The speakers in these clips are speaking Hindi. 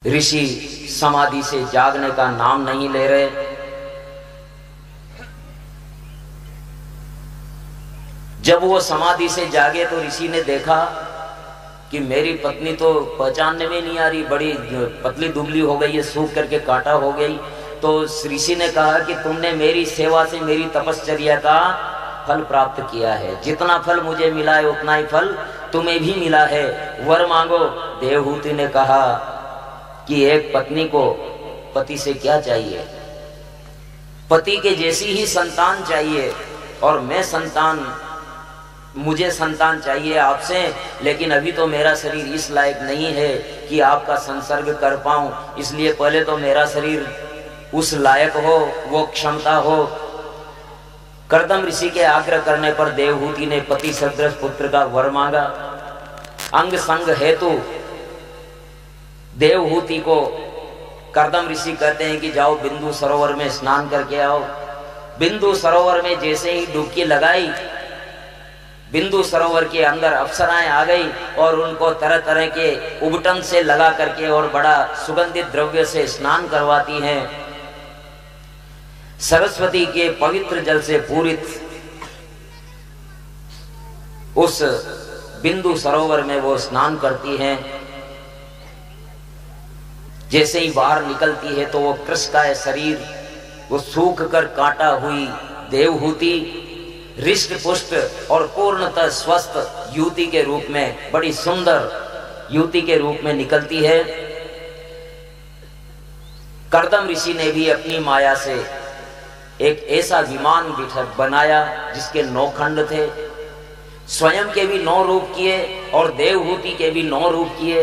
ऋषि समाधि से जागने का नाम नहीं ले रहे। जब वो समाधि से जागे तो ऋषि ने देखा कि मेरी पत्नी तो पहचानने में नहीं आ रही, बड़ी पतली दुबली हो गई है, सूख करके कांटा हो गई। तो ऋषि ने कहा कि तुमने मेरी सेवा से मेरी तपश्चर्या का फल प्राप्त किया है, जितना फल मुझे मिला है उतना ही फल तुम्हें भी मिला है, वर मांगो। देवहूति ने कहा कि एक पत्नी को पति से क्या चाहिए, पति के जैसी ही संतान चाहिए, और मुझे संतान चाहिए आपसे, लेकिन अभी तो मेरा शरीर इस लायक नहीं है कि आपका संसर्ग कर पाऊं, इसलिए पहले तो मेरा शरीर उस लायक हो, वो क्षमता हो। कर्दम ऋषि के आग्रह करने पर देवहूति ने पति सदृश पुत्र का वर मांगा। अंग संग हेतु देवहूति को कर्दम ऋषि कहते हैं कि जाओ बिंदु सरोवर में स्नान करके आओ। बिंदु सरोवर में जैसे ही डुबकी लगाई, बिंदु सरोवर के अंदर अप्सराएं आ गई और उनको तरह तरह के उबटन से लगा करके और बड़ा सुगंधित द्रव्य से स्नान करवाती हैं। सरस्वती के पवित्र जल से पूरित उस बिंदु सरोवर में वो स्नान करती हैं। जैसे ही बाहर निकलती है तो वो कृष्णकाय शरीर, वो सूख कर काटा हुई देवहूति हृष्ट पुष्ट और पूर्णतः स्वस्थ युवती के रूप में, बड़ी सुंदर युवती के रूप में निकलती है। कर्दम ऋषि ने भी अपनी माया से एक ऐसा विमान बनाया जिसके 9 खंड थे। स्वयं के भी 9 रूप किए और देवहूति के भी 9 रूप किए,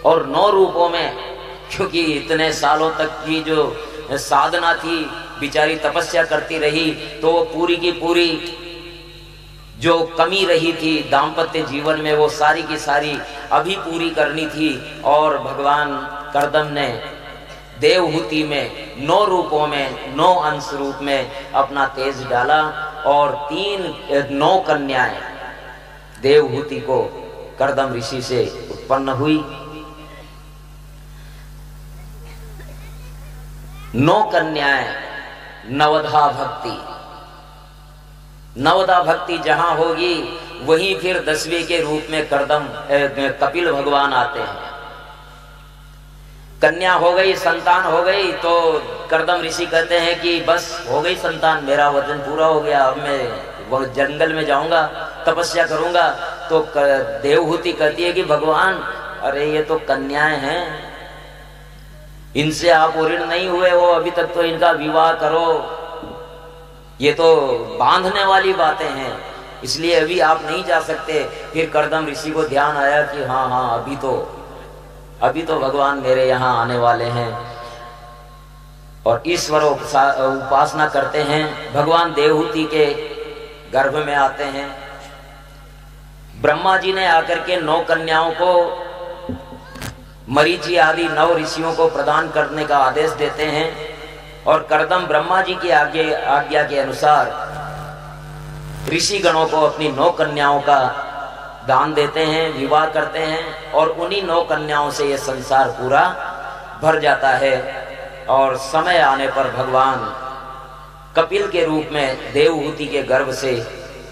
और 9 रूपों में, क्योंकि इतने सालों तक की जो साधना थी, बिचारी तपस्या करती रही, तो वो पूरी की पूरी जो कमी रही थी दाम्पत्य जीवन में, वो सारी की सारी अभी पूरी करनी थी। और भगवान कर्दम ने देवहूति में 9 रूपों में 9 अंश रूप में अपना तेज डाला, और 9 कन्याएं देवहूति को कर्दम ऋषि से उत्पन्न हुई। 9 कन्याएं, नवधा भक्ति। नवधा भक्ति जहां होगी वहीं फिर 10वें के रूप में कपिल भगवान आते हैं। कन्या हो गई, संतान हो गई, तो कर्दम ऋषि कहते हैं कि बस हो गई संतान, मेरा वचन पूरा हो गया, अब मैं वो जंगल में जाऊंगा, तपस्या करूंगा। तो देवहूति कहती है कि भगवान, अरे ये तो कन्याएं हैं, इनसे आप ऋण नहीं हुए हो, अभी तक तो इनका विवाह करो, ये तो बांधने वाली बातें हैं, इसलिए अभी आप नहीं जा सकते। फिर कर्दम ऋषि को ध्यान आया कि हाँ, अभी तो भगवान मेरे यहाँ आने वाले हैं, और ईश्वर उपासना करते हैं। भगवान देवहूति के गर्भ में आते हैं। ब्रह्मा जी ने आकर के 9 कन्याओं को मरीचि आदि 9 ऋषियों को प्रदान करने का आदेश देते हैं, और कर्दम ब्रह्मा जी की आज्ञा के अनुसार ऋषि गणों को अपनी 9 कन्याओं का दान देते हैं, विवाह करते हैं, और उन्हीं 9 कन्याओं से ये संसार पूरा भर जाता है। और समय आने पर भगवान कपिल के रूप में देवहूति के गर्भ से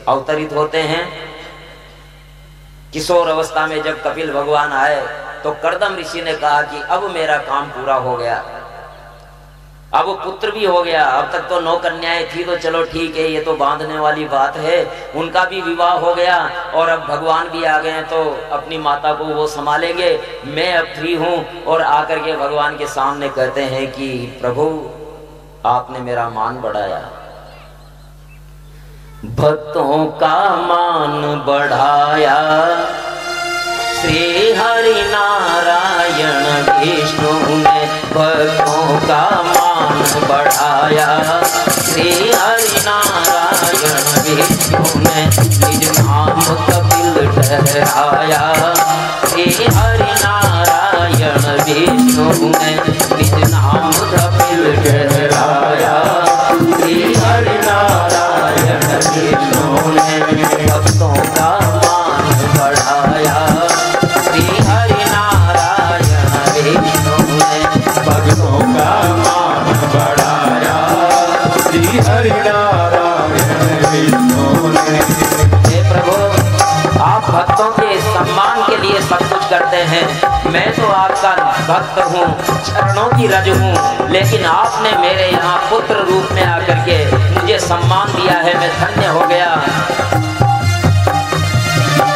अवतरित होते हैं। किशोर अवस्था में जब कपिल भगवान आए तो कर्दम ऋषि ने कहा कि अब मेरा काम पूरा हो गया, अब पुत्र भी हो गया। अब तक तो 9 कन्याएं थी, तो चलो ठीक है, ये तो बांधने वाली बात है, उनका भी विवाह हो गया, और अब भगवान भी आ गए तो अपनी माता को वो संभालेंगे, मैं अब फ्री हूं। और आकर के भगवान के सामने कहते हैं कि प्रभु, आपने मेरा मान बढ़ाया, भक्तों का मान बढ़ाया, श्री हरि नारायण विष्णु ने भक्तों का मान बढ़ाया, श्री हरि नारायण विष्णु ने निज नाम कपिल ठहराया, श्री हरि नारायण विष्णु ने निज नाम कपिल ठहराया, श्री हरि नारायण विष्णु ने भक्तों का मान बढ़ाया, श्री हरि नारायण विष्णु भक्तों का मान बढ़ाया श्री हरि नारायण विष्णु ने। हे प्रभु, आप भक्तों के सम्मान के लिए सब कुछ करते हैं। मैं तो आपका भक्त हूँ, चरणों की रज हूँ, लेकिन आपने मेरे यहाँ पुत्र रूप में आकर के मुझे सम्मान दिया है। मैं धन्य हो गया।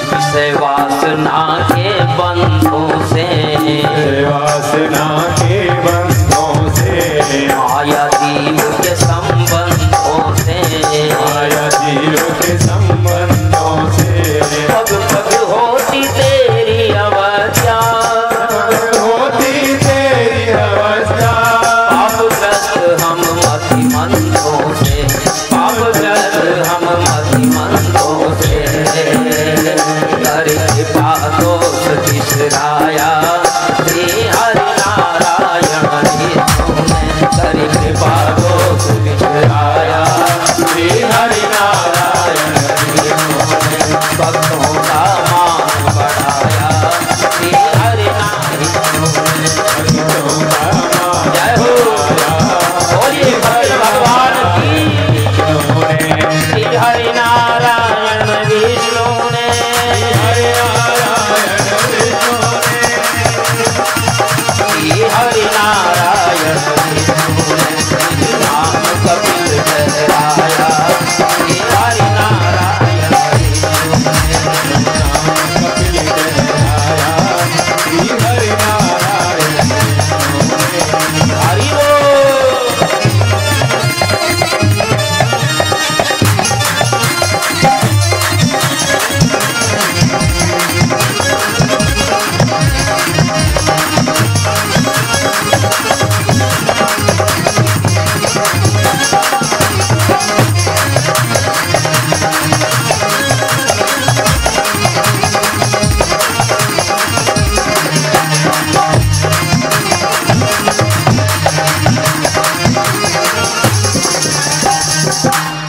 विषय वासना के बंधों से, वासना के बंधों से, माया जीव के संबंधों से, माया जीव के संबंधों से, पग पग होती तेरी अवस्था, होती तेरी अवस्था, पापग्रस्त हम मतिमंदों से, पापग्रस्त हम मतिमंदों से, कर कृपा दोष बिसराया श्री हरि नारायण विष्णु ने। कर कृपा दोष बिसराया श्री हरि नारायण विष्णु ने। भक्तों का मान बढ़ाया श्री हरि नारायण विष्णु ने। भक्तों का मान जय हो, बोलिए भक्त भगवान की। श्री हरि नारायण विष्णु ने, हरि नारायण विष्णु ने। श्री हरि नारायण विष्णु ने। नाम कपिल कहलाया श्री हरि नारायण विष्णु ने। कपिल कहलाया श्री हरि नारायण विष्णु ने। हरि बोल।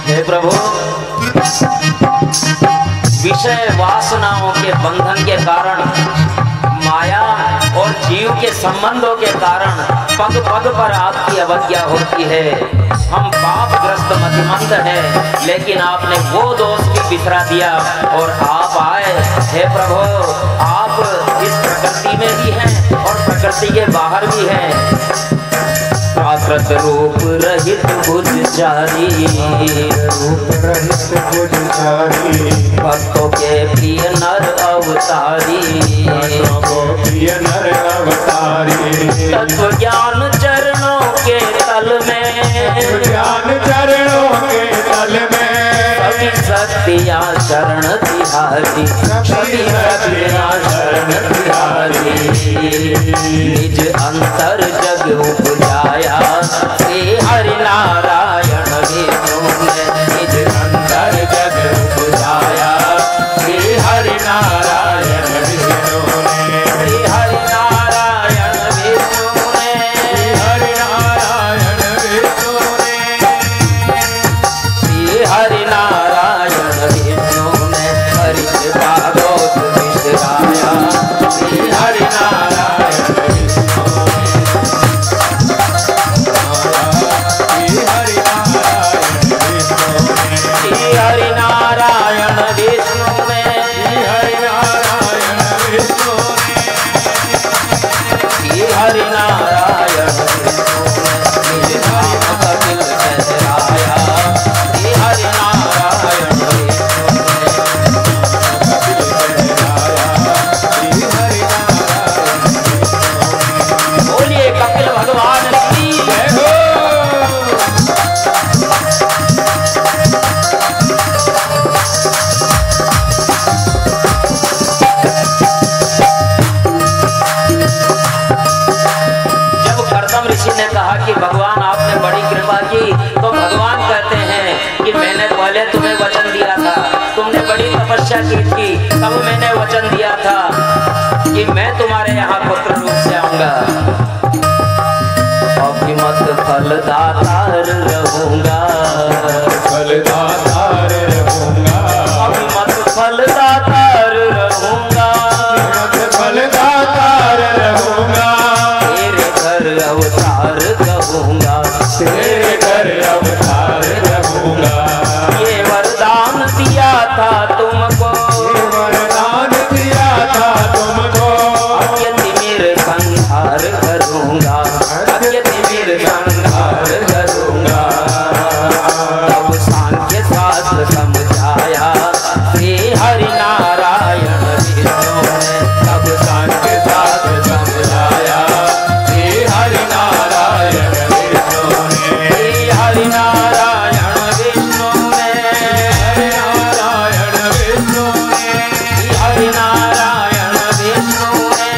हे प्रभु, विषय वासनाओं के बंधन के कारण, माया और जीव के संबंधों के कारण पग पग पर आपकी अवज्ञा होती है। हम पापग्रस्त मतिमंद हैं, लेकिन आपने वो दोष भी बिसरा दिया और आप आए। हे प्रभु, आप इस प्रकृति में भी हैं और प्रकृति के बाहर भी हैं। प्राकृत रूप रहित बुद्धचारी, रूप रहित बुद्धचारी, भक्तों के प्रिय नर अवतारी, भक्तों को प्रिय नर अवतारी, तत्व ज्ञान चरणों के तल में, ज्ञान चरणों के तल में, सभी सत्या शरण तिहारी, सभी सत्या शरण तिहारी। निज अंतर जग उपजाया श्री हरि नारायण विष्णु ने। निज अंतर जग उपजाया श्री हरि नारायण विष्णु ने। श्री हरि नारायण विष्णु ने। हरि नारायण विष्णु ने। श्री हरि नारायण विष्णु ने। हरि कृपा दोष बिसराया श्री हरि नारायण विष्णु ने। श्री हरि नारायण विष्णु ने। श्री हरि नारायण विष्णु ने। निज नाम कपिल कहलाया श्री हरि नारायण विष्णु ने। बोलिए कपिल भगवान की जय हो। ऋषि ने कहा कि भगवान आपने बड़ी कृपा की, तो भगवान कहते हैं कि मैंने पहले तुम्हें वचन दिया था, तुमने बड़ी तपस्या की थी, तब मैंने वचन दिया था कि मैं तुम्हारे यहाँ पुत्र रूप से आऊंगा, अभिमत फलदातार रहूंगा, फलदातार रहूंगा, अभिमत फलदातार रहूंगा, फलदातार रहूंगा। तेरे अवतार कहूँगा, तेरे घर अवतार रहूंगा। ये वरदान दिया था तुमको, ये वरदान दिया था तुमको, अत्यतिमिर संहार करूँगा, अत्यतिमिर संहार करूँगा। तब सांख्य शास्त्र समझाया श्री हरि नारायण विष्णु है, तब सांख्य शास्त्र समझाया श्री हरि नारायण विष्णु है, श्री हरि नारायण विष्णु है, हरि नारायण विष्णु है, श्री हरि नारायण विष्णु है,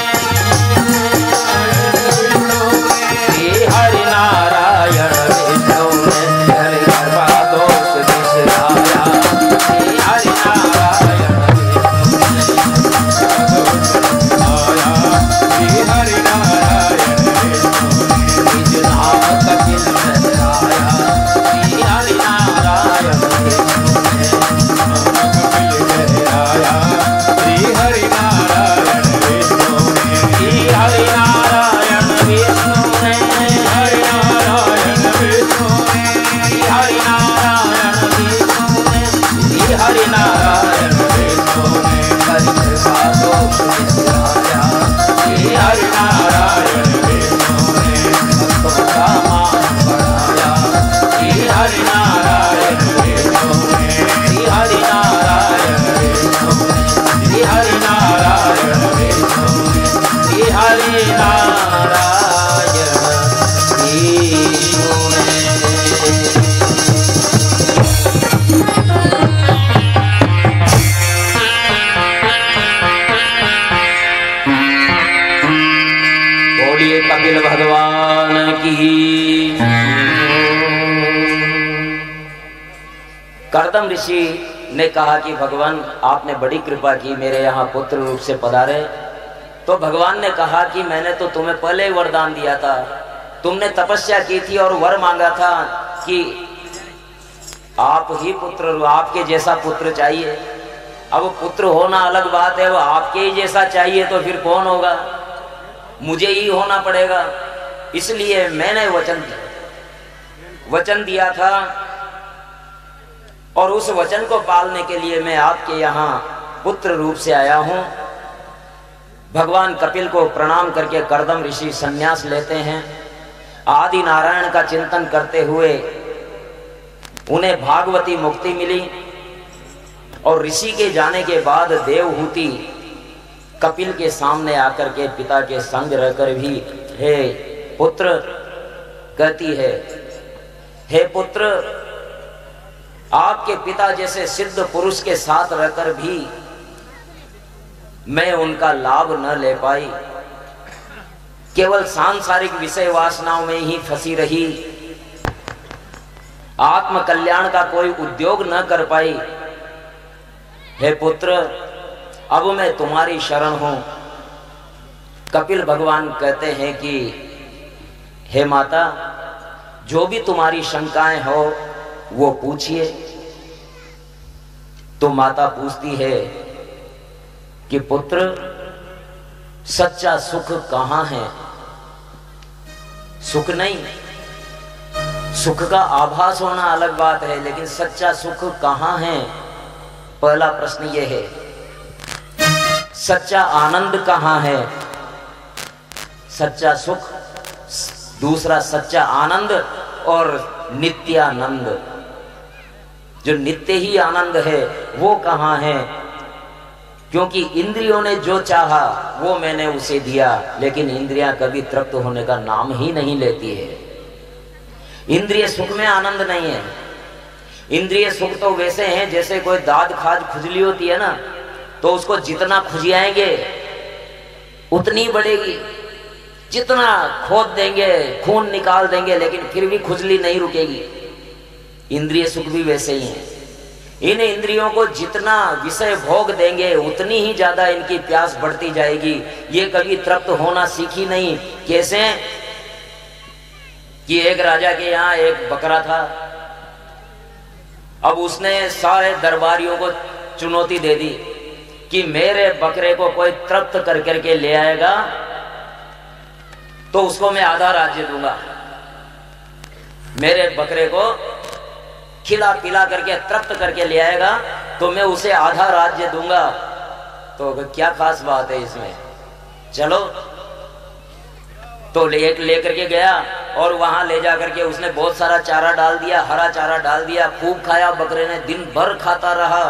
श्री हरि नारायण विष्णु है। हरि कृपा दोष विसराया, श्री हरि नारायण आया श्री हरि नारायण विष्णु। निज नाम कपिल सहराया, श्री हरि नारायण विष्णु है, आया श्री हरि नारायण विष्णु। श्री हरि नारायण विष्णु है, हरि नारायण विष्णु। श्री हरि नारायण विष्णु है, श्री हरि नारायण विष्णु है। हरि कृपा दोष विसराया, श्री हरि नारायण विष्णु है। भक्तों का मान बढ़ाया, श्री हरि नारायण विष्णु है, श्री हरि नारायण विष्णु है, श्री हरि नारायण विष्णु है, श्री हरि नारायण विष्णु है। बोलिए कपिल भगवान की। कर्दम ऋषि ने कहा कि भगवान आपने बड़ी कृपा की, मेरे यहाँ पुत्र रूप से पधारे। तो भगवान ने कहा कि मैंने तो तुम्हें पहले ही वरदान दिया था, तुमने तपस्या की थी और वर मांगा था कि आप ही पुत्र, आपके जैसा पुत्र चाहिए। अब पुत्र होना अलग बात है, वो आपके ही जैसा चाहिए तो फिर कौन होगा, मुझे ही होना पड़ेगा। इसलिए मैंने वचन दिया था और उस वचन को पालने के लिए मैं आपके यहाँ पुत्र रूप से आया हूं। भगवान कपिल को प्रणाम करके कर्दम ऋषि संन्यास लेते हैं। आदि नारायण का चिंतन करते हुए उन्हें भागवती मुक्ति मिली और ऋषि के जाने के बाद देवहूति कपिल के सामने आकर के पिता के संग रहकर भी हे पुत्र कहती है, हे पुत्र, आपके पिता जैसे सिद्ध पुरुष के साथ रहकर भी मैं उनका लाभ न ले पाई, केवल सांसारिक विषय वासनाओं में ही फंसी रही, आत्म कल्याण का कोई उद्योग न कर पाई। हे पुत्र, अब मैं तुम्हारी शरण हूं। कपिल भगवान कहते हैं कि हे माता, जो भी तुम्हारी शंकाएं हो वो पूछिए। तो माता पूछती है कि पुत्र, सच्चा सुख कहां है? सुख नहीं, सुख का आभास होना अलग बात है, लेकिन सच्चा सुख कहां है? पहला प्रश्न यह है। सच्चा आनंद कहां है? सच्चा सुख, दूसरा सच्चा आनंद और नित्यानंद, जो नित्य ही आनंद है वो कहां है? क्योंकि इंद्रियों ने जो चाहा वो मैंने उसे दिया, लेकिन इंद्रियां कभी तृप्त होने का नाम ही नहीं लेती है। इंद्रिय सुख में आनंद नहीं है। इंद्रिय सुख तो वैसे हैं जैसे कोई दाद खाज खुजली होती है ना, तो उसको जितना खुजियाएंगे उतनी बढ़ेगी, जितना खोद देंगे, खून निकाल देंगे, लेकिन फिर भी खुजली नहीं रुकेगी। इंद्रिय सुख भी वैसे ही हैं। इन इंद्रियों को जितना विषय भोग देंगे उतनी ही ज्यादा इनकी प्यास बढ़ती जाएगी। ये कभी तृप्त होना सीखी नहीं। कैसे कि एक राजा के यहाँ एक बकरा था। अब उसने सारे दरबारियों को चुनौती दे दी कि मेरे बकरे को कोई तृप्त कर करके ले आएगा तो उसको मैं आधा राज्य दूंगा। मेरे बकरे को खिला पिला करके तृप्त करके ले आएगा तो मैं उसे आधा राज्य दूंगा। तो क्या खास बात है इसमें, चलो। तो लेकर के गया और वहां ले जा करके उसने बहुत सारा चारा डाल दिया, हरा चारा डाल दिया, खूब खाया। बकरे ने दिन भर खाता रहा।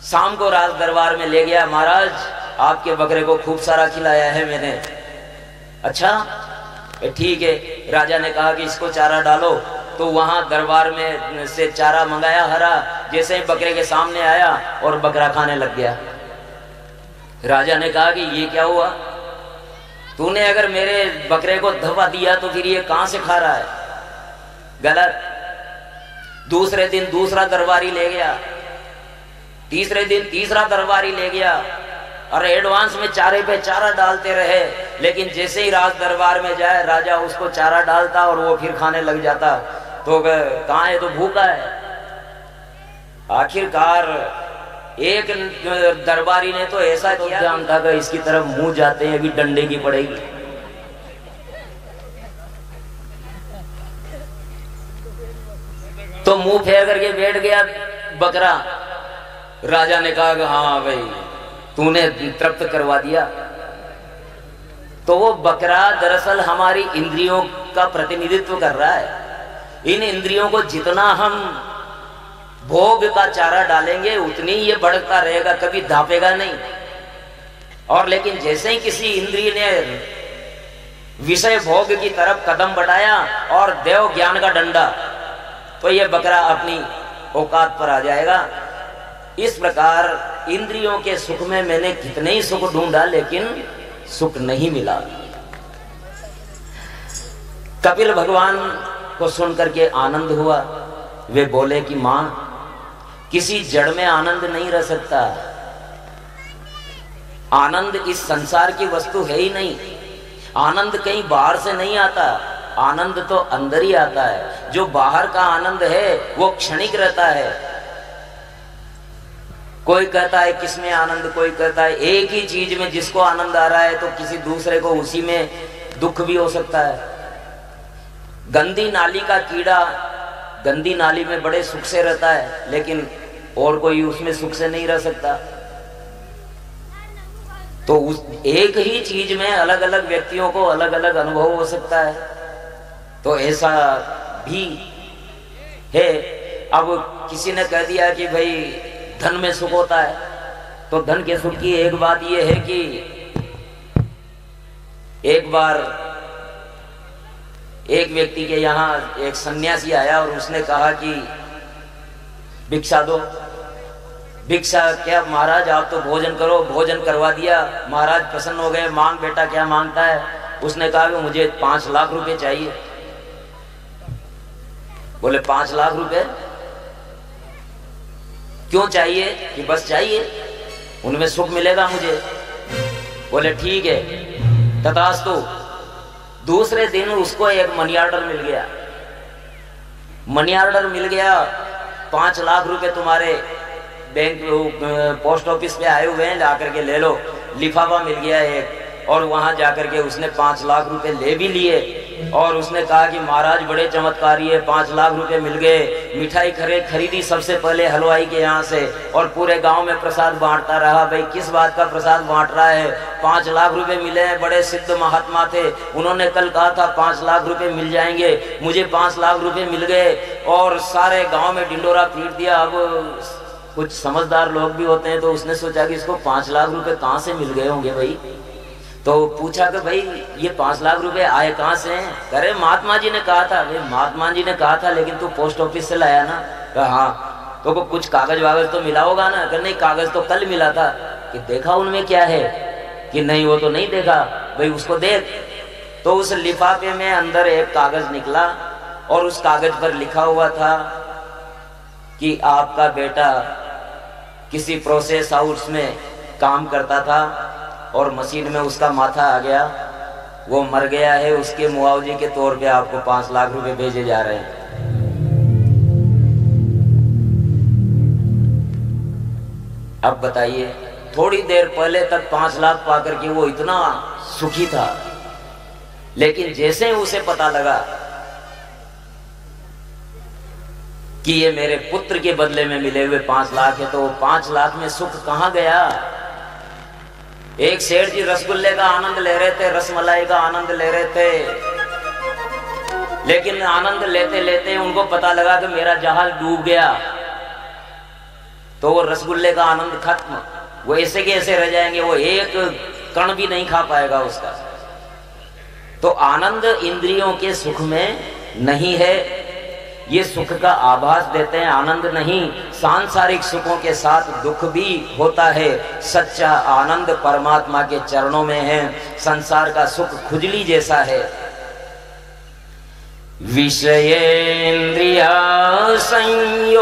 शाम को राज दरबार में ले गया, महाराज आपके बकरे को खूब सारा खिलाया है मैंने। अच्छा ठीक है। राजा ने कहा कि इसको चारा डालो। तो वहां दरबार में से चारा मंगाया हरा। जैसे ही बकरे के सामने आया और बकरा खाने लग गया। राजा ने कहा कि ये क्या हुआ, तूने अगर मेरे बकरे को धपा दिया तो फिर ये कहां से खा रहा है, गलत। दूसरे दिन दूसरा दरबारी ले गया, तीसरे दिन तीसरा दरबारी ले गया और एडवांस में चारे पे चारा डालते रहे। लेकिन जैसे ही राज दरबार में जाए राजा उसको चारा डालता और वो फिर खाने लग जाता। तो कहां है, तो भूखा है। आखिरकार एक दरबारी ने तो ऐसा किया, जानता था इसकी तरफ मुंह जाते हैं अभी डंडे की पड़ेगी। तो मुंह फेर करके बैठ गया बकरा। राजा ने कहा कि हाँ भाई तूने तृप्त करवा दिया। तो वो बकरा दरअसल हमारी इंद्रियों का प्रतिनिधित्व कर रहा है। इन इंद्रियों को जितना हम भोग का चारा डालेंगे उतनी ये बढ़ता रहेगा, कभी धापेगा नहीं। और लेकिन जैसे ही किसी इंद्रिय ने विषय भोग की तरफ कदम बढ़ाया और देव ज्ञान का डंडा, तो ये बकरा अपनी औकात पर आ जाएगा। इस प्रकार इंद्रियों के सुख में मैंने कितने ही सुख ढूंढा लेकिन सुख नहीं मिला। कपिल भगवान को सुनकर के आनंद हुआ। वे बोले कि मां, किसी जड़ में आनंद नहीं रह सकता। आनंद इस संसार की वस्तु है ही नहीं। आनंद कहीं बाहर से नहीं आता, आनंद तो अंदर ही आता है। जो बाहर का आनंद है वो क्षणिक रहता है। कोई कहता है किसमें आनंद, कोई कहता है एक ही चीज में जिसको आनंद आ रहा है तो किसी दूसरे को उसी में दुख भी हो सकता है। गंदी नाली का कीड़ा गंदी नाली में बड़े सुख से रहता है लेकिन और कोई उसमें सुख से नहीं रह सकता। तो उस एक ही चीज में अलग अलग व्यक्तियों को अलग अलग अनुभव हो सकता है। तो ऐसा भी है। अब किसी ने कह दिया कि भाई धन में सुख होता है, तो धन के सुख की एक बात यह है कि एक बार एक व्यक्ति के यहाँ एक सन्यासी आया और उसने कहा कि भिक्षा दो। भिक्षा क्या महाराज, आप तो भोजन करो। भोजन करवा दिया, महाराज प्रसन्न हो गए। मांग बेटा, क्या मांगता है? उसने कहा कि मुझे 5 लाख रुपए चाहिए। बोले 5 लाख रुपए क्यों चाहिए? कि बस चाहिए, उनमें सुख मिलेगा मुझे। बोले ठीक है, तथास्तु। दूसरे दिन उसको एक मनी ऑर्डर मिल गया। मनी ऑर्डर मिल गया, 5 लाख रुपए तुम्हारे बैंक पोस्ट ऑफिस पे आए हुए हैं, जाकर के ले लो। लिफाफा मिल गया एक, और वहां जाकर के उसने 5 लाख रुपए ले भी लिए। और उसने कहा कि महाराज बड़े चमत्कारी है, 5 लाख रुपए मिल गए। मिठाई खरीदी सबसे पहले हलवाई के यहाँ से, और पूरे गांव में प्रसाद बांटता रहा। भाई किस बात का प्रसाद बांट रहा है? 5 लाख रुपए मिले हैं, बड़े सिद्ध महात्मा थे, उन्होंने कल कहा था 5 लाख रुपए मिल जाएंगे। मुझे 5 लाख रुपए मिल गए और सारे गाँव में ढिंडोरा पीट दिया। अब कुछ समझदार लोग भी होते हैं, तो उसने सोचा कि इसको 5 लाख रुपए कहाँ से मिल गए होंगे भाई। तो पूछा कि भाई ये 5 लाख रुपए आए कहाँ से हैं? अरे महात्मा जी ने कहा था। भाई महात्मा जी ने कहा था, लेकिन तू पोस्ट ऑफिस से लाया ना? कहा हाँ। तो कुछ कागज वागज तो मिला होगा ना? नहीं, कागज तो कल मिला था। कि देखा उनमें क्या है? कि नहीं, वो तो नहीं देखा। भाई उसको देख। तो उस लिफाफे में अंदर एक कागज निकला और उस कागज पर लिखा हुआ था कि आपका बेटा किसी प्रोसेस हाउस में काम करता था और मशीन में उसका माथा आ गया, वो मर गया है। उसके मुआवजे के तौर पे आपको 5 लाख रुपए भेजे जा रहे हैं। अब बताइए, थोड़ी देर पहले तक 5 लाख पाकर के वो इतना सुखी था, लेकिन जैसे उसे पता लगा कि ये मेरे पुत्र के बदले में मिले हुए 5 लाख है, तो 5 लाख में सुख कहां गया। एक सेठ जी रसगुल्ले का आनंद ले रहे थे, रसमलाई का आनंद ले रहे थे, लेकिन आनंद लेते लेते उनको पता लगा कि मेरा जहाज डूब गया, तो वो रसगुल्ले का आनंद खत्म, वो ऐसे के ऐसे रह जाएंगे, वो एक कण भी नहीं खा पाएगा उसका। तो आनंद इंद्रियों के सुख में नहीं है, ये सुख का आभास देते हैं, आनंद नहीं। सांसारिक सुखों के साथ दुख भी होता है, सच्चा आनंद परमात्मा के चरणों में है। संसार का सुख खुजली जैसा है। विषयेन्द्रिया संयोगात्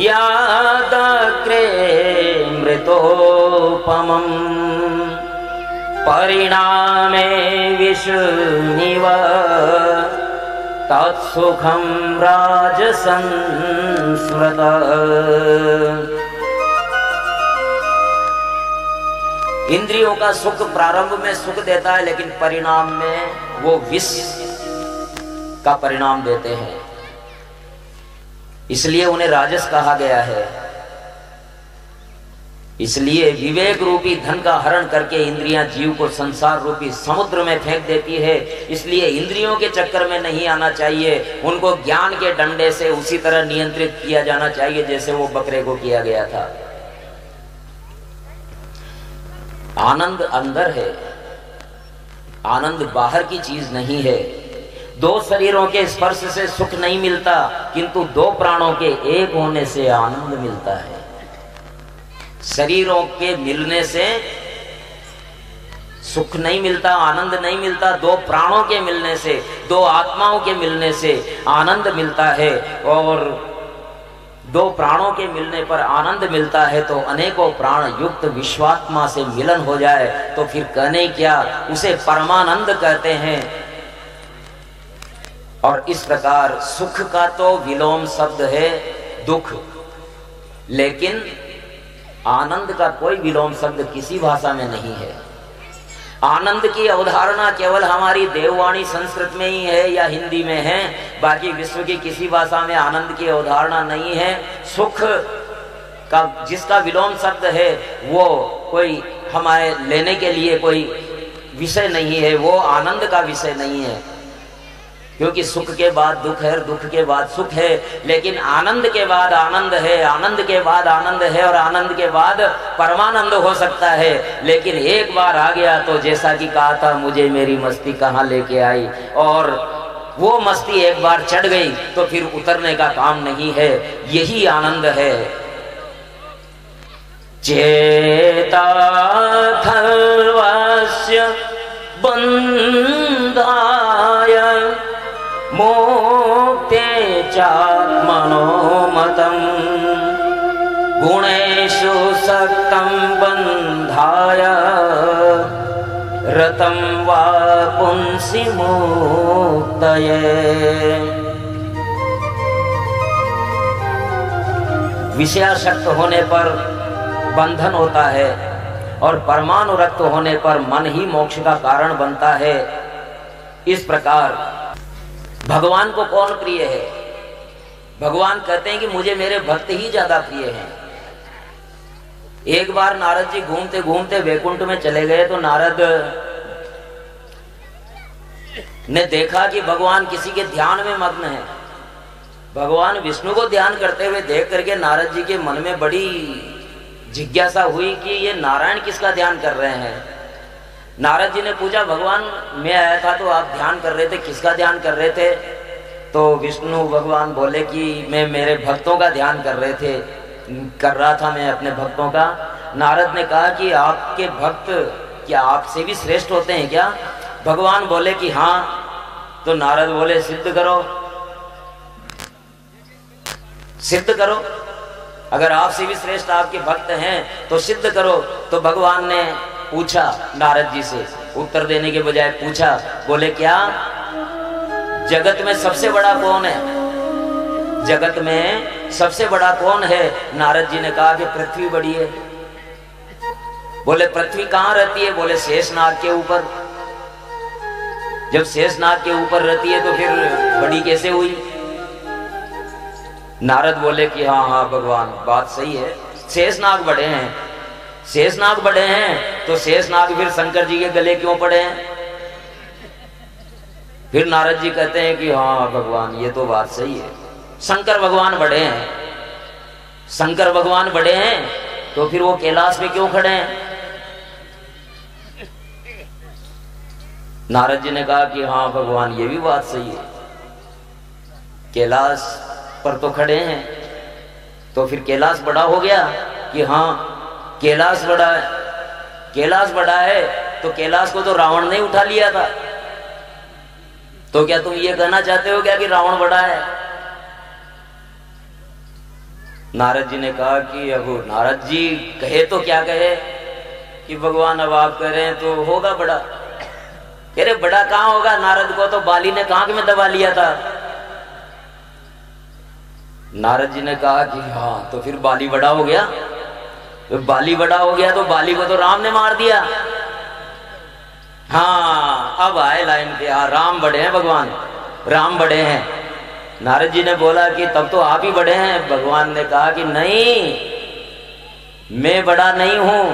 यादग्रे मृतोपमम् परिणामे विष्णुनिव तत्सुखं राजसंस्मृत। इंद्रियों का सुख प्रारंभ में सुख देता है, लेकिन परिणाम में वो विष का परिणाम देते हैं, इसलिए उन्हें राजस कहा गया है। इसलिए विवेक रूपी धन का हरण करके इंद्रियां जीव को संसार रूपी समुद्र में फेंक देती है। इसलिए इंद्रियों के चक्कर में नहीं आना चाहिए, उनको ज्ञान के डंडे से उसी तरह नियंत्रित किया जाना चाहिए जैसे वो बकरे को किया गया था। आनंद अंदर है, आनंद बाहर की चीज नहीं है। 2 शरीरों के स्पर्श से सुख नहीं मिलता, किंतु 2 प्राणों के एक होने से आनंद मिलता है। शरीरों के मिलने से सुख नहीं मिलता, आनंद नहीं मिलता। 2 प्राणों के मिलने से, 2 आत्माओं के मिलने से आनंद मिलता है। और 2 प्राणों के मिलने पर आनंद मिलता है, तो अनेकों प्राण युक्त विश्वात्मा से मिलन हो जाए तो फिर कहने क्या, उसे परमानंद कहते हैं। और इस प्रकार सुख का तो विलोम शब्द है दुख, लेकिन आनंद का कोई विलोम शब्द किसी भाषा में नहीं है। आनंद की अवधारणा केवल हमारी देववाणी संस्कृत में ही है या हिंदी में है, बाकी विश्व की किसी भाषा में आनंद की अवधारणा नहीं है। सुख का जिसका विलोम शब्द है वो कोई हमारे लेने के लिए कोई विषय नहीं है, वो आनंद का विषय नहीं है, क्योंकि सुख के बाद दुख है, दुख के बाद सुख है। लेकिन आनंद के बाद आनंद है, आनंद के बाद आनंद है, और आनंद के बाद परमानंद हो सकता है। लेकिन एक बार आ गया तो जैसा कि कहा था, मुझे मेरी मस्ती कहाँ लेके आई, और वो मस्ती एक बार चढ़ गई तो फिर उतरने का काम नहीं है। यही आनंद है। चेता खल्वस्य बंधाय मोक्ते चात्मनोमतं गुणेषु सक्तं बंधाय रतं वा पुंसि मुक्तये। विषयासक्त होने पर बंधन होता है, और परमानुरक्त होने पर मन ही मोक्ष का कारण बनता है। इस प्रकार भगवान को कौन प्रिय है? भगवान कहते हैं कि मुझे मेरे भक्त ही ज्यादा प्रिय हैं। एक बार नारद जी घूमते घूमते वैकुंठ में चले गए, तो नारद ने देखा कि भगवान किसी के ध्यान में मग्न है। भगवान विष्णु को ध्यान करते हुए देख करके नारद जी के मन में बड़ी जिज्ञासा हुई कि ये नारायण किसका ध्यान कर रहे हैं। नारद जी ने पूछा, भगवान मैं आया था तो आप ध्यान कर रहे थे, किसका ध्यान कर रहे थे? तो विष्णु भगवान बोले कि मैं मेरे भक्तों का ध्यान कर रहा था मैं अपने भक्तों का। नारद ने कहा कि आपके भक्त क्या आपसे भी श्रेष्ठ होते हैं क्या? भगवान बोले कि हाँ। तो नारद बोले, सिद्ध करो, सिद्ध करो, अगर आपसे भी श्रेष्ठ आपके भक्त हैं तो सिद्ध करो। तो भगवान ने पूछा नारद जी से, उत्तर देने के बजाय पूछा, बोले क्या जगत में सबसे बड़ा कौन है? जगत में सबसे बड़ा कौन है? नारद जी ने कहा कि पृथ्वी बड़ी है। बोले पृथ्वी कहाँ रहती है? बोले शेषनाग के ऊपर। जब शेषनाग के ऊपर रहती है तो फिर बड़ी कैसे हुई? नारद बोले कि हाँ हाँ भगवान बात सही है, शेषनाग बड़े हैं। शेषनाग बड़े हैं तो शेषनाग फिर शंकर जी के गले क्यों पड़े हैं? फिर नारद जी कहते हैं कि हाँ भगवान ये तो बात सही है, शंकर भगवान बड़े हैं। शंकर भगवान बड़े हैं तो फिर वो कैलाश पे क्यों खड़े हैं? नारद जी ने कहा कि हाँ भगवान ये भी बात सही है, कैलाश पर तो खड़े हैं तो फिर कैलाश बड़ा हो गया कि हाँ कैलाश बड़ा है। कैलाश बड़ा है तो कैलाश को तो रावण ने उठा लिया था, तो क्या तुम ये कहना चाहते हो क्या कि रावण बड़ा है? नारद जी ने कहा कि अब नारद जी कहे तो क्या कहे कि भगवान अब आप कह रहे हैं तो होगा बड़ा। कह रहे बड़ा कहां होगा, नारद को तो बाली ने कांख में दबा लिया था। नारद जी ने कहा कि हाँ तो फिर बाली बड़ा हो गया। तो बाली बड़ा हो गया तो बाली को तो राम ने मार दिया। हाँ अब आए लाइन पे, हाँ राम बड़े हैं भगवान, राम बड़े हैं। नारद जी ने बोला कि तब तो आप ही बड़े हैं। भगवान ने कहा कि नहीं, मैं बड़ा नहीं हूं,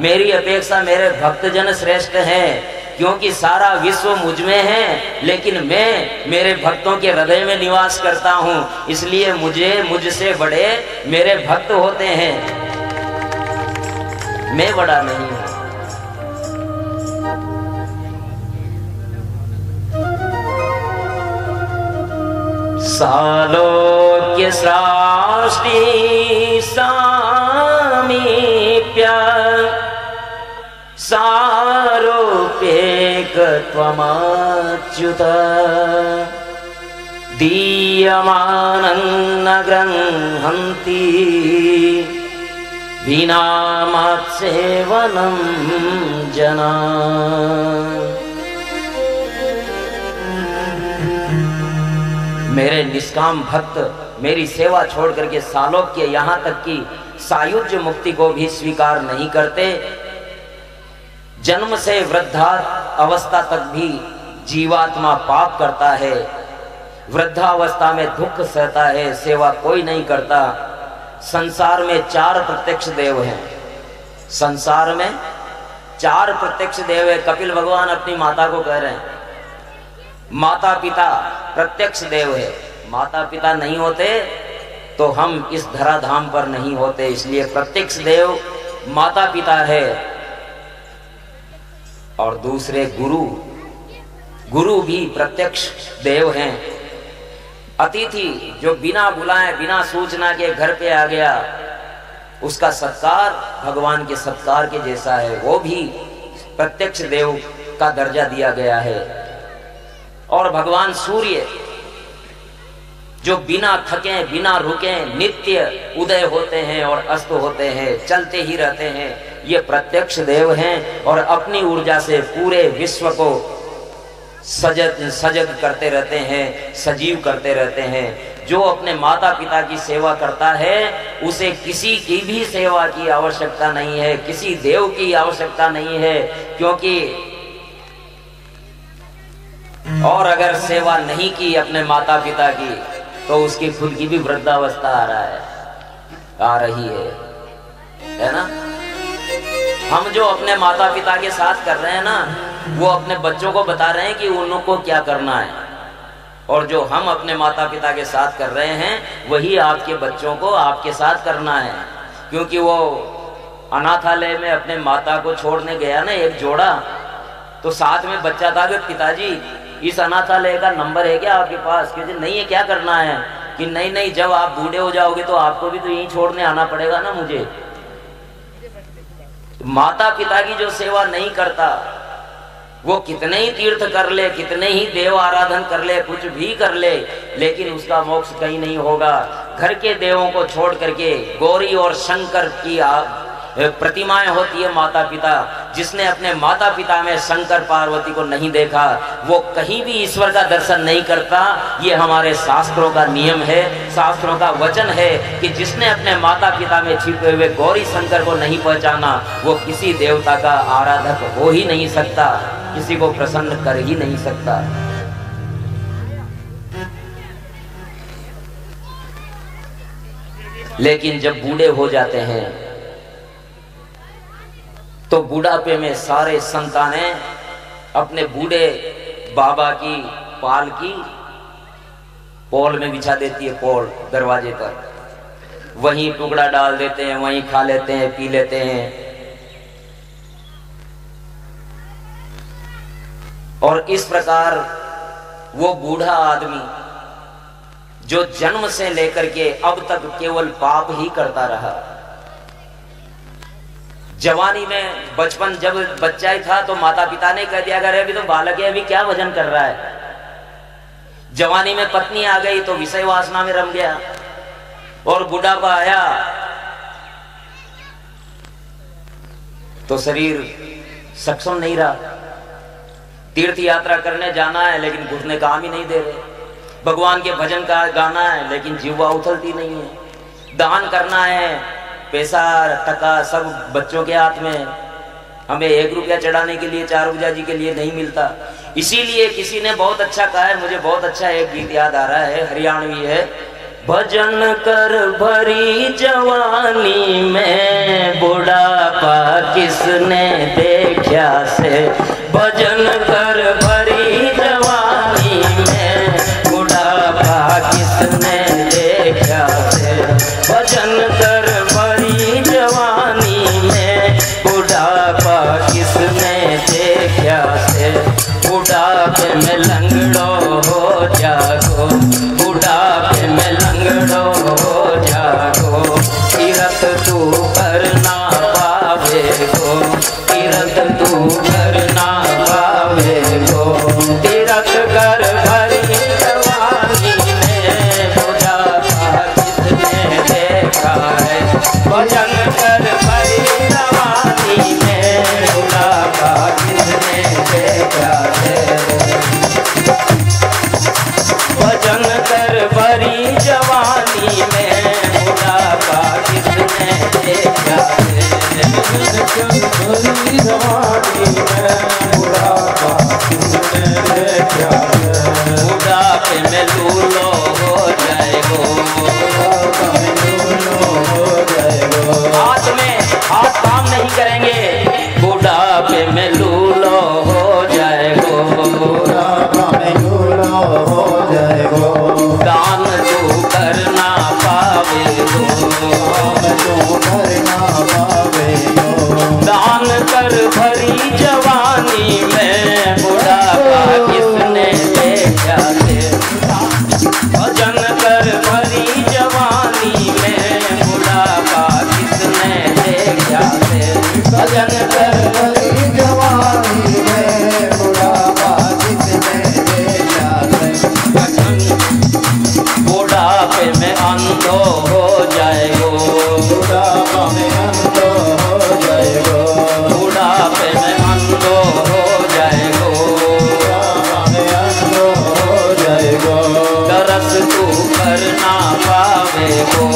मेरी अपेक्षा मेरे भक्तजन श्रेष्ठ हैं, क्योंकि सारा विश्व मुझ में है लेकिन मैं मेरे भक्तों के हृदय में निवास करता हूं, इसलिए मुझसे बड़े मेरे भक्त होते हैं, मैं बड़ा नहीं हूं। सालोक्य सृष्टि सामीप्य सारूप्येकत्वमच्युत दीयमानं न गृह्णन्ति विना मत्सेवनं जना। मेरे निष्काम भक्त मेरी सेवा छोड़ करके सालोक्य यहां तक कि सायुज्य मुक्ति को भी स्वीकार नहीं करते। जन्म से वृद्धा अवस्था तक भी जीवात्मा पाप करता है, वृद्धावस्था में दुख सहता है, सेवा कोई नहीं करता। संसार में 4 प्रत्यक्ष देव हैं, संसार में 4 प्रत्यक्ष देव है। कपिल भगवान अपनी माता को कह रहे हैं माता पिता प्रत्यक्ष देव है, माता पिता नहीं होते तो हम इस धराधाम पर नहीं होते, इसलिए प्रत्यक्ष देव माता पिता है। और दूसरे गुरु भी प्रत्यक्ष देव हैं। अतिथि जो बिना बुलाए बिना सूचना के घर पे आ गया, उसका सत्कार भगवान के सत्कार के जैसा है, वो भी प्रत्यक्ष देव का दर्जा दिया गया है। और भगवान सूर्य जो बिना थके बिना रुके नित्य उदय होते हैं और अस्त होते हैं, चलते ही रहते हैं, ये प्रत्यक्ष देव हैं और अपनी ऊर्जा से पूरे विश्व को सजग करते रहते हैं, सजीव करते रहते हैं। जो अपने माता पिता की सेवा करता है उसे किसी की भी सेवा की आवश्यकता नहीं है, किसी देव की आवश्यकता नहीं है, क्योंकि और अगर सेवा नहीं की अपने माता पिता की तो उसकी खुद की भी वृद्धावस्था आ रही है ना। हम जो अपने माता पिता के साथ कर रहे हैं ना, वो अपने बच्चों को बता रहे हैं कि उनको क्या करना है, और जो हम अपने माता पिता के साथ कर रहे हैं वही आपके बच्चों को आपके साथ करना है। क्योंकि वो अनाथालय में अपने माता को छोड़ने गया ना एक जोड़ा, तो साथ में बच्चा था कि पिताजी इस अनाथालय का नंबर है क्या आपके पास? कि नहीं है, क्या करना है? कि नहीं जब आप बूढ़े हो जाओगे तो आपको भी तो यहीं छोड़ने आना पड़ेगा ना मुझे। माता पिता की जो सेवा नहीं करता वो कितने ही तीर्थ कर ले, कितने ही देव आराधन कर ले, कुछ भी कर ले, लेकिन उसका मोक्ष कहीं नहीं होगा। घर के देवों को छोड़ करके गौरी और शंकर की प्रतिमाएं होती है माता पिता, जिसने अपने माता पिता में शंकर पार्वती को नहीं देखा वो कहीं भी ईश्वर का दर्शन नहीं करता। ये हमारे शास्त्रों का नियम है, शास्त्रों का वचन है कि जिसने अपने माता पिता में छिपे हुए गौरी शंकर को नहीं पहचाना वो किसी देवता का आराधक हो ही नहीं सकता, किसी को प्रसन्न कर ही नहीं सकता। लेकिन जब बूढ़े हो जाते हैं तो बुढ़ापे में सारे संतानें अपने बूढ़े बाबा की पालकी पोल में बिछा देती है, पोल दरवाजे पर, वहीं टुकड़ा डाल देते हैं, वहीं खा लेते हैं, पी लेते हैं। और इस प्रकार वो बूढ़ा आदमी जो जन्म से लेकर के अब तक केवल पाप ही करता रहा, जवानी में बचपन जब बच्चा ही था तो माता पिता ने कह दिया अरे अभी तो बालक है, अभी क्या भजन कर रहा है। जवानी में पत्नी आ गई तो विषय वासना में रम गया, और बुढ़ापा आया तो शरीर सक्षम नहीं रहा। तीर्थ यात्रा करने जाना है लेकिन घुटने काम ही नहीं दे रहे, भगवान के भजन का गाना है लेकिन जीवा उथलती नहीं है, दान करना है, पैसा टका सब बच्चों के हाथ में, हमें 1 रुपया चढ़ाने के लिए 4 पूजा जी के लिए नहीं मिलता। इसीलिए किसी ने बहुत अच्छा कहा है, मुझे बहुत अच्छा एक गीत याद आ रहा है, हरियाणवी है। भजन कर भरी जवानी में बुढ़ापा किसने देखा से, भजन कर भरी जवानी में बुढ़ापा किसने देखा से, भजन कर भरी जवानी में बुढ़ापा किसने देखा से, बुढ़ापे में लंगड़ो हो जागो, बुढ़ापे में लंगड़ो हो जागो, तीरथ तू करना पावे गो, तीरथ तू करना पावे गो, तीरथ कर भरी जवानी में बुढ़ापा किसने देखा है, भजन कर भरी जवानी में बुढ़ापा किसने देखा है, भजन कर भरी जवानी में बुढ़ापा किसने देखा है, भरी जवानी में बुढ़ापा किसने देखा है, बुढ़ापे में लूलो हो जाएगो, हाथ में हाथ काम नहीं करेंगे, बुढ़ापे में लूलो हो जाएगो, बुढ़ापा में लूलो हो जाएगो, दान तू करना पावेगो, तू करना पावेगो, दान कर भरी जवानी में बुढ़ापा किसने देखा से, भजन कर भरी जवानी में बुढ़ापा किसने देखा से, भजन कर भरी जवानी में बुढ़ापा किसने देखा से, बुढ़ापे में अंधो हो जाएगो, बुढ़ापा में अंधो हो जाएगो, बुढ़ापे में अंधो हो जाएगो, बुढ़ापा में अंधो हो जाएगो, दरस तू करना पावेगो,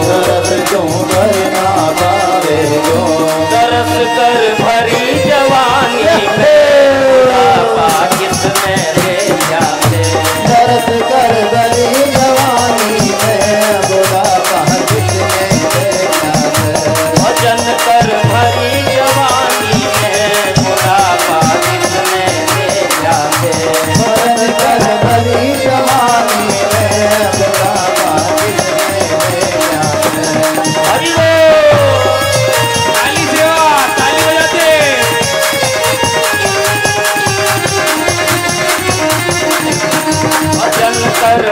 दरस तू करना पावेगो, दरस कर भरी जवानी में बुढ़ापा किसने देखा से, दरस कर भरी जवानी में बुढ़ापा किसने देखा से, भजन कर भरी जवानी में बुढ़ापा किसने देखा से, भजन कर भरी जवानी में बुढ़ापा किसने देखा से। हरि बोल, ताली सेवा, ताली बजाते। भजन कर